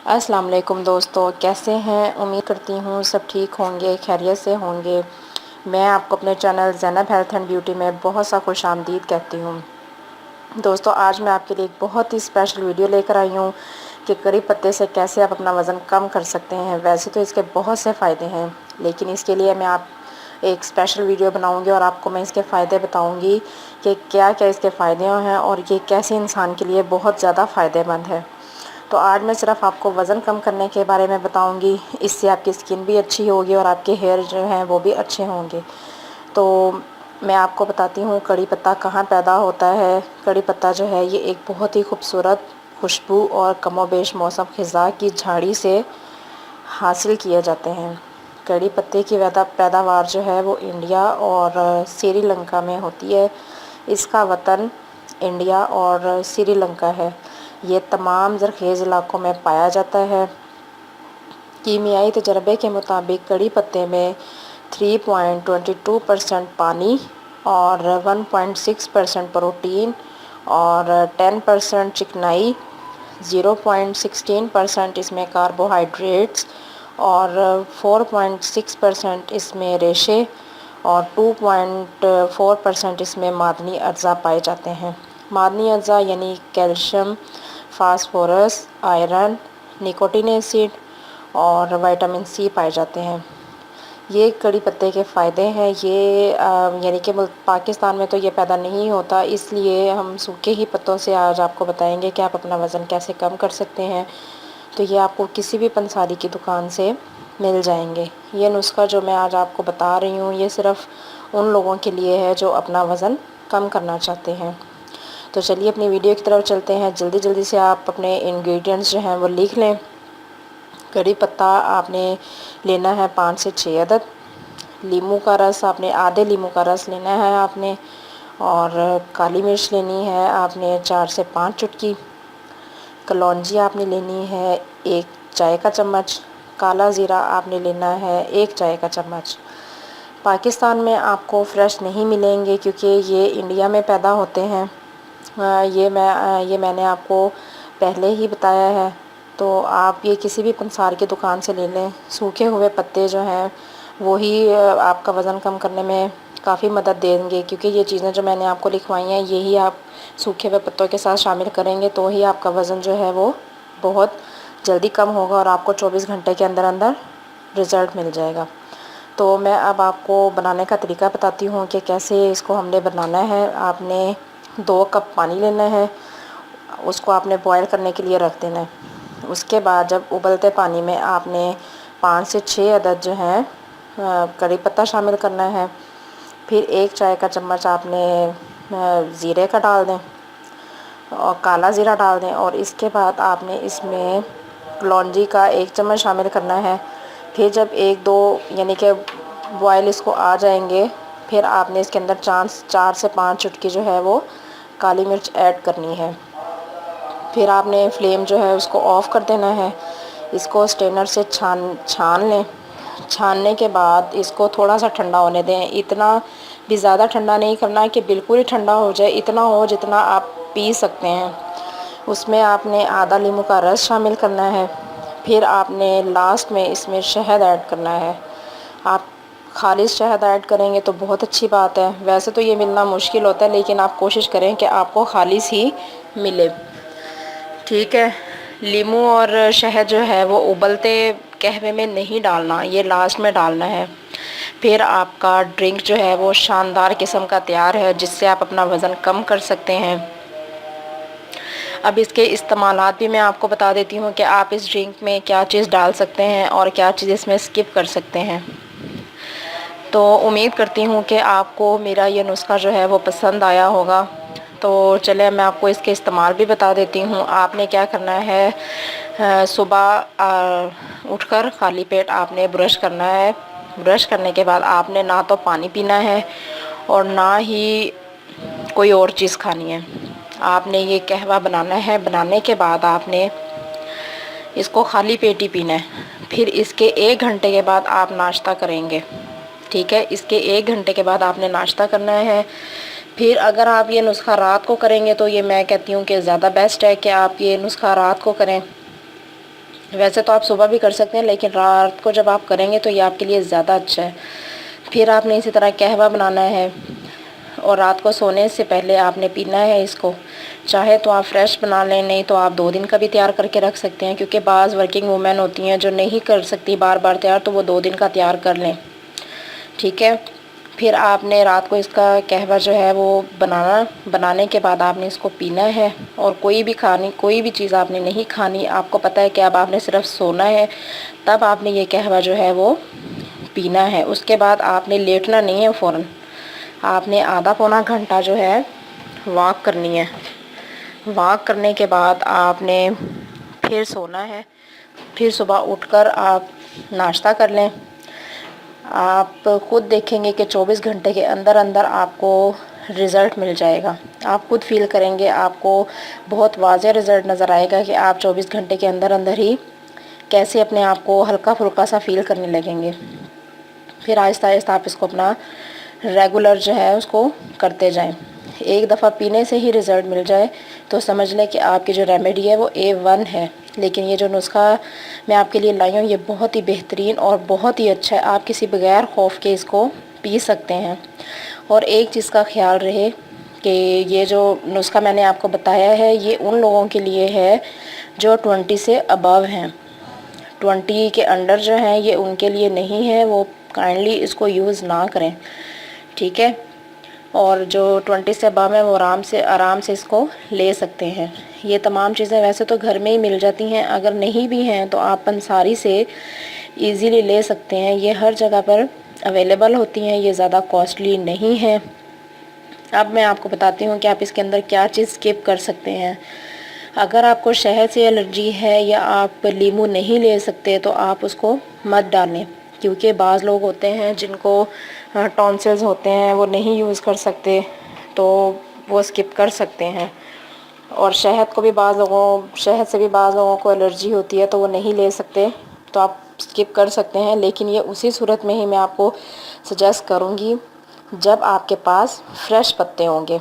अस्सलाम वालेकुम दोस्तों, कैसे हैं। उम्मीद करती हूँ सब ठीक होंगे, खैरियत से होंगे। मैं आपको अपने channel Zainab health and beauty में बहुत सा खुशामदीद कहती हूँ। दोस्तों, आज मैं आपके लिए एक बहुत ही स्पेशल वीडियो लेकर आई हूँ कि करी पत्ते से कैसे आप अपना वज़न कम कर सकते हैं। वैसे तो इसके बहुत से फ़ायदे हैं, लेकिन इसके लिए मैं आप एक स्पेशल वीडियो बनाऊंगी और आपको मैं इसके फ़ायदे बताऊंगी कि क्या क्या इसके फ़ायदे हैं और ये कैसे इंसान के लिए बहुत ज़्यादा फ़ायदेमंद है। तो आज मैं सिर्फ आपको वज़न कम करने के बारे में बताऊंगी। इससे आपकी स्किन भी अच्छी होगी और आपके हेयर जो हैं वो भी अच्छे होंगे। तो मैं आपको बताती हूँ कड़ी पत्ता कहाँ पैदा होता है। कड़ी पत्ता जो है ये एक बहुत ही खूबसूरत खुशबू और कमोबेश मौसम ख़िज़ा की झाड़ी से हासिल किए जाते हैं। कड़ी पत्ते की पैदावार जो है वो इंडिया और श्रीलंका में होती है। इसका वतन इंडिया और श्रीलंका है। ये तमाम ज़रख़ेज़ इलाकों में पाया जाता है। कीमियाई तजर्बे के मुताबिक कड़ी पत्ते में 3.22% पानी और 1.6% प्रोटीन और 10% चिकनाई, 0.16% इसमें कार्बोहाइड्रेट्स और 4.6% इसमें रेशे और 2.4% इसमें मादनी अज्जा पाए जाते हैं। मादनी अज्जा यानी calcium, phosphorus, iron, nicotine acid और विटामिन सी पाए जाते हैं। ये कड़ी पत्ते के फ़ायदे हैं। ये यानी कि पाकिस्तान में तो ये पैदा नहीं होता, इसलिए हम सूखे ही पत्तों से आज आपको बताएंगे कि आप अपना वज़न कैसे कम कर सकते हैं। तो ये आपको किसी भी पंसारी की दुकान से मिल जाएंगे। ये नुस्खा जो मैं आज आपको बता रही हूँ ये सिर्फ़ उन लोगों के लिए है जो अपना वज़न कम करना चाहते हैं। तो चलिए अपनी वीडियो की तरफ चलते हैं। जल्दी जल्दी से आप अपने इंग्रेडिएंट्स जो हैं वो लिख लें। कड़ी पत्ता आपने लेना है 5 से 6 अदद। नींबू का रस आपने आधे नींबू का रस लेना है आपने। और काली मिर्च लेनी है आपने 4 से 5 चुटकी। कलौंजी आपने लेनी है 1 चाय का चम्मच। काला ज़ीरा आपने लेना है 1 चाय का चम्मच। पाकिस्तान में आपको फ़्रेश नहीं मिलेंगे क्योंकि ये इंडिया में पैदा होते हैं। ये मैंने आपको पहले ही बताया है। तो आप ये किसी भी पंसार की दुकान से ले लें। सूखे हुए पत्ते जो हैं वही आपका वज़न कम करने में काफ़ी मदद देंगे, क्योंकि ये चीज़ें जो मैंने आपको लिखवाई हैं यही आप सूखे हुए पत्तों के साथ शामिल करेंगे तो ही आपका वज़न जो है वो बहुत जल्दी कम होगा और आपको 24 घंटे के अंदर अंदर रिज़ल्ट मिल जाएगा। तो मैं अब आपको बनाने का तरीका बताती हूँ कि कैसे इसको हमने बनाना है। आपने 2 कप पानी लेना है, उसको आपने बॉयल करने के लिए रख देना है। उसके बाद जब उबलते पानी में आपने 5 से 6 अदद जो हैं कड़ी पत्ता शामिल करना है। फिर 1 चाय का चम्मच आपने ज़ीरे का डाल दें और काला ज़ीरा डाल दें। और इसके बाद आपने इसमें कलौंजी का 1 चम्मच शामिल करना है। फिर जब 1-2 यानी कि बॉयल इसको आ जाएंगे, फिर आपने इसके अंदर 4 से 5 चुटकी जो है वो काली मिर्च ऐड करनी है। फिर आपने फ्लेम जो है उसको ऑफ़ कर देना है। इसको स्ट्रेनर से छान लें। छानने के बाद इसको थोड़ा सा ठंडा होने दें। इतना भी ज़्यादा ठंडा नहीं करना कि बिल्कुल ही ठंडा हो जाए, इतना हो जितना आप पी सकते हैं। उसमें आपने आधा नींबू का रस शामिल करना है। फिर आपने लास्ट में इसमें शहद ऐड करना है। आप खालिस शहद ऐड करेंगे तो बहुत अच्छी बात है। वैसे तो ये मिलना मुश्किल होता है, लेकिन आप कोशिश करें कि आपको खालिस ही मिले, ठीक है। नींबू और शहद जो है वो उबलते कहवे में नहीं डालना, ये लास्ट में डालना है। फिर आपका ड्रिंक जो है वो शानदार किस्म का तैयार है, जिससे आप अपना वज़न कम कर सकते हैं। अब इसके इस्तेमालात भी मैं आपको बता देती हूँ कि आप इस ड्रिंक में क्या चीज़ डाल सकते हैं और क्या चीज़ इसमें स्किप कर सकते हैं। तो उम्मीद करती हूँ कि आपको मेरा ये नुस्खा जो है वो पसंद आया होगा। तो चले मैं आपको इसके इस्तेमाल भी बता देती हूँ। आपने क्या करना है, सुबह उठकर खाली पेट आपने ब्रश करना है। ब्रश करने के बाद आपने ना तो पानी पीना है और ना ही कोई और चीज़ खानी है। आपने ये कहवा बनाना है। बनाने के बाद आपने इसको खाली पेट ही पीना है। फिर इसके 1 घंटे के बाद आप नाश्ता करेंगे, ठीक है। इसके 1 घंटे के बाद आपने नाश्ता करना है। फिर अगर आप ये नुस्खा रात को करेंगे तो ये मैं कहती हूँ कि ज़्यादा बेस्ट है कि आप ये नुस्खा रात को करें। वैसे तो आप सुबह भी कर सकते हैं, लेकिन रात को जब आप करेंगे तो ये आपके लिए ज़्यादा अच्छा है। फिर आपने इसी तरह कहवा बनाना है और रात को सोने से पहले आपने पीना है इसको। चाहे तो आप फ्रेश बना लें, नहीं तो आप 2 दिन का भी तैयार करके रख सकते हैं, क्योंकि बाज़ वर्किंग वूमेन होती हैं जो नहीं कर सकती बार बार तैयार, तो वो 2 दिन का तैयार कर लें, ठीक है। फिर आपने रात को इसका कहवा जो है वो बनाने के बाद आपने इसको पीना है। और कोई भी चीज़ आपने नहीं खानी। आपको पता है कि अब आपने सिर्फ सोना है, तब आपने ये कहवा जो है वो पीना है। उसके बाद आपने लेटना नहीं है फ़ौरन, आपने आधा पौना घंटा जो है वॉक करनी है। वॉक करने के बाद आपने फिर सोना है। फिर सुबह उठकर आप नाश्ता कर लें। आप ख़ुद देखेंगे कि 24 घंटे के अंदर अंदर आपको रिज़ल्ट मिल जाएगा। आप खुद फील करेंगे, आपको बहुत वाज़ेह रिज़ल्ट नज़र आएगा कि आप 24 घंटे के अंदर अंदर ही कैसे अपने आप को हल्का फुल्का सा फील करने लगेंगे। फिर आहिस्ता आहिस्ता आप इसको अपना रेगुलर जो है उसको करते जाएं। एक दफ़ा पीने से ही रिज़ल्ट मिल जाए तो समझ लें कि आपकी जो रेमेडी है वो A1 है। लेकिन ये जो नुस्खा मैं आपके लिए लाई हूँ ये बहुत ही बेहतरीन और बहुत ही अच्छा है। आप किसी बगैर खौफ के इसको पी सकते हैं। और एक चीज़ का ख्याल रहे कि ये जो नुस्खा मैंने आपको बताया है ये उन लोगों के लिए है जो 20 से अबव हैं। 20 के अंडर जो हैं ये उनके लिए नहीं है, वो काइंडली इसको यूज़ ना करें, ठीक है। और जो 20 से अबव है वो आराम से इसको ले सकते हैं। ये तमाम चीज़ें वैसे तो घर में ही मिल जाती हैं, अगर नहीं भी हैं तो आप पंसारी से इजीली ले सकते हैं। ये हर जगह पर अवेलेबल होती हैं, ये ज़्यादा कॉस्टली नहीं है। अब मैं आपको बताती हूँ कि आप इसके अंदर क्या चीज़ स्किप कर सकते हैं। अगर आपको शहद से एलर्जी है या आप लीमू नहीं ले सकते तो आप उसको मत डालें, क्योंकि बाज़ लोग होते हैं जिनको टॉन्सिल्स होते हैं, वो नहीं यूज़ कर सकते, तो वो स्किप कर सकते हैं। और शहद से भी बाज़ लोगों को एलर्जी होती है, तो वो नहीं ले सकते, तो आप स्किप कर सकते हैं। लेकिन ये उसी सूरत में ही मैं आपको सजेस्ट करूँगी जब आपके पास फ्रेश पत्ते होंगे।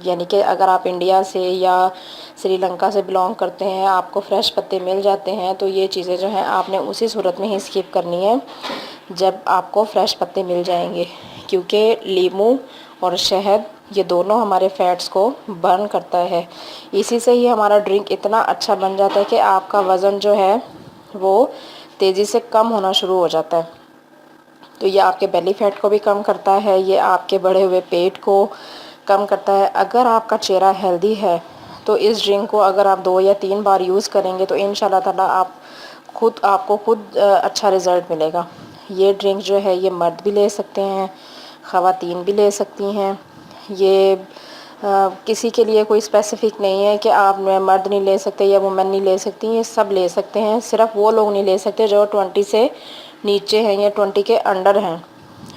यानी कि अगर आप इंडिया से या श्रीलंका से बिलोंग करते हैं, आपको फ़्रेश पत्ते मिल जाते हैं, तो ये चीज़ें जो हैं आपने उसी सूरत में ही स्किप करनी है जब आपको फ़्रेश पत्ते मिल जाएंगे। क्योंकि लीमू और शहद ये दोनों हमारे फ़ैट्स को बर्न करता है। इसी से ही हमारा ड्रिंक इतना अच्छा बन जाता है कि आपका वज़न जो है वो तेज़ी से कम होना शुरू हो जाता है। तो ये आपके बेली फैट को भी कम करता है, ये आपके बढ़े हुए पेट को कम करता है। अगर आपका चेहरा हेल्दी है तो इस ड्रिंक को अगर आप 2 या 3 बार यूज़ करेंगे तो इंशाल्लाह ताला आपको खुद अच्छा रिज़ल्ट मिलेगा। ये ड्रिंक जो है ये मर्द भी ले सकते हैं, ख़वातीन भी ले सकती हैं। ये किसी के लिए कोई स्पेसिफ़िक नहीं है कि आप मर्द नहीं ले सकते या वुमेन नहीं ले सकती, ये सब ले सकते हैं। सिर्फ वो लोग नहीं ले सकते जो 20 से नीचे हैं या 20 के अंडर हैं।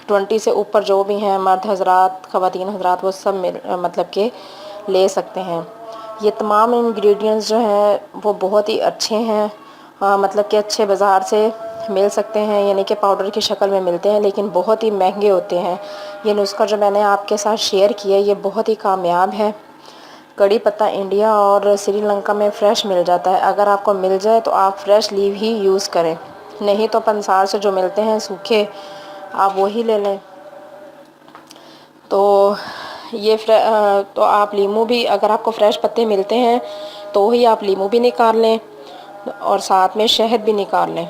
20 से ऊपर जो भी हैं मर्द हज़रात, ख़वातीन हज़रात, वो सब मतलब के ले सकते हैं। ये तमाम इंग्रेडिएंट्स जो हैं वो बहुत ही अच्छे हैं, मतलब कि अच्छे बाज़ार से मिल सकते हैं, यानी कि पाउडर की शक्ल में मिलते हैं, लेकिन बहुत ही महंगे होते हैं। ये नुस्खा जो मैंने आपके साथ शेयर किया ये बहुत ही कामयाब है। कड़ी पत्ता इंडिया और श्रीलंका में फ़्रेश मिल जाता है। अगर आपको मिल जाए तो आप फ्रेश लीव ही यूज़ करें, नहीं तो पंसार से जो मिलते हैं सूखे आप वही ले लें। तो तो आप लीमू भी, अगर आपको फ़्रेश पत्ते मिलते हैं तो ही आप लीमू भी निकाल लें और साथ में शहद भी निकाल लें,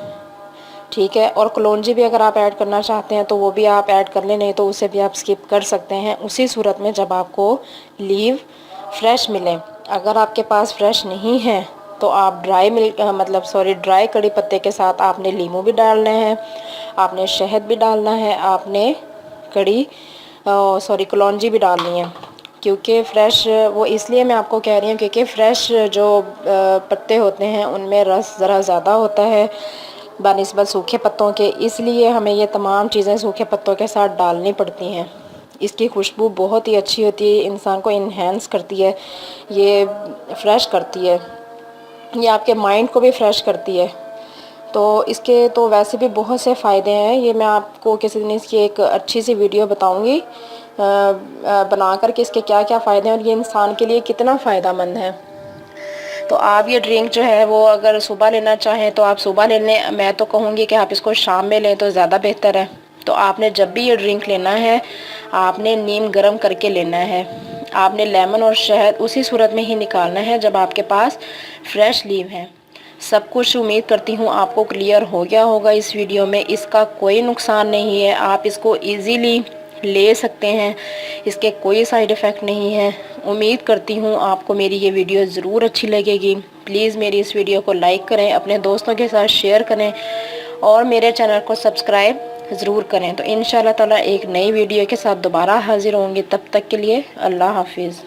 ठीक है। और कलौंजी भी अगर आप ऐड करना चाहते हैं तो वो भी आप ऐड कर लें, नहीं तो उसे भी आप स्किप कर सकते हैं उसी सूरत में जब आपको लीव फ्रेश मिले। अगर आपके पास फ्रेश नहीं है तो आप ड्राई कड़ी पत्ते के साथ आपने लीमू भी डालना है, आपने शहद भी डालना है, आपने कलौंजी भी डालनी है। क्योंकि फ़्रेश, वो इसलिए मैं आपको कह रही हूँ क्योंकि फ़्रेश जो पत्ते होते हैं उनमें रस ज़रा ज़्यादा होता है बनिस्बत सूखे पत्तों के, इसलिए हमें ये तमाम चीज़ें सूखे पत्तों के साथ डालनी पड़ती हैं। इसकी खुशबू बहुत ही अच्छी होती है, इंसान को इन्हेंस करती है, ये फ़्रेश करती है, ये आपके माइंड को भी फ़्रेश करती है। तो इसके तो वैसे भी बहुत से फ़ायदे हैं। ये मैं आपको किसी दिन इसकी एक अच्छी सी वीडियो बताऊंगी बना कर के इसके क्या क्या फ़ायदे हैं और ये इंसान के लिए कितना फ़ायदा मंद है। तो आप ये ड्रिंक जो है वो अगर सुबह लेना चाहें तो आप सुबह ले लें। मैं तो कहूँगी कि आप इसको शाम में लें तो ज़्यादा बेहतर है। तो आपने जब भी ये ड्रिंक लेना है आपने नीम गर्म करके लेना है। आपने लेमन और शहद उसी सूरत में ही निकालना है जब आपके पास फ्रेश लीव है। सब कुछ उम्मीद करती हूँ आपको क्लियर हो गया होगा इस वीडियो में। इसका कोई नुकसान नहीं है, आप इसको इजीली ले सकते हैं, इसके कोई साइड इफ़ेक्ट नहीं है। उम्मीद करती हूँ आपको मेरी ये वीडियो ज़रूर अच्छी लगेगी। प्लीज़ मेरी इस वीडियो को लाइक करें, अपने दोस्तों के साथ शेयर करें और मेरे चैनल को सब्सक्राइब ज़रूर करें। तो इंशाल्लाह ताला एक नई वीडियो के साथ दोबारा हाज़िर होंगे। तब तक के लिए अल्लाह हाफिज़।